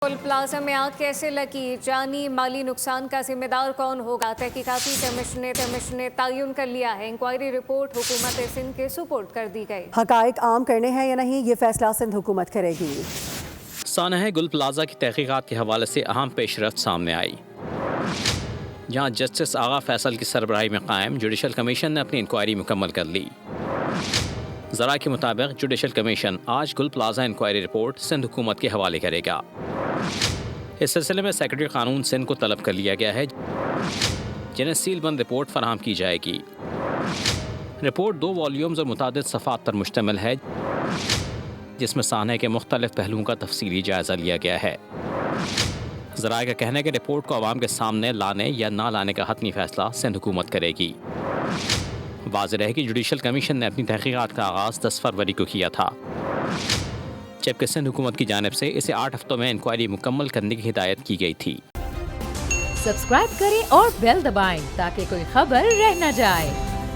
Tool plaza میں آگ کیسے لگی؟ جانی مالی نقصان کا ذمہ دار کون ہوگا؟ تحقیقاتی کمیشن نے تعین کر لیا ہے۔ انکوائری رپورٹ حکومت سندھ کے سپرد کر دی گئی۔ حقائق عام کرنے ہیں یا نہیں، یہ فیصلہ سندھ حکومت کرے گی۔ سانحہ گل پلازا کی تحقیقات کے حوالے سے اہم پیش رفت سامنے آئی، جہاں جسٹس آغا فیصل کی سربراہی میں قائم جوڈیشل کمیشن نے اپنی انکوائری مکمل کر لی۔ ذرائع کے مطابق جوڈیشل کمیشن آج گل پلازا انکوائری رپورٹ سندھ حکومت کے حوالے کرے گا۔ اس سلسلے میں سیکرٹری قانون سندھ کو طلب کر لیا گیا ہے، جنہیں سیل بند رپورٹ فراہم کی جائے گی۔ رپورٹ 2 والیومز اور متعدد صفحات پر مشتمل ہے، جس میں سانحے کے مختلف پہلوؤں کا تفصیلی جائزہ لیا گیا ہے۔ ذرائع کا کہنا ہے کہ رپورٹ کو عوام کے سامنے لانے یا نہ لانے کا حتمی فیصلہ سندھ حکومت کرے گی۔ واضح ہے کہ جوڈیشل کمیشن نے اپنی تحقیقات کا آغاز 10 فروری کو کیا تھا، جبکہ سندھ حکومت کی جانب سے اسے 8 ہفتوں میں انکوائری مکمل کرنے کی ہدایت کی گئی تھی۔ سبسکرائب کریں اور بیل دبائیں تاکہ کوئی خبر رہ نہ جائے۔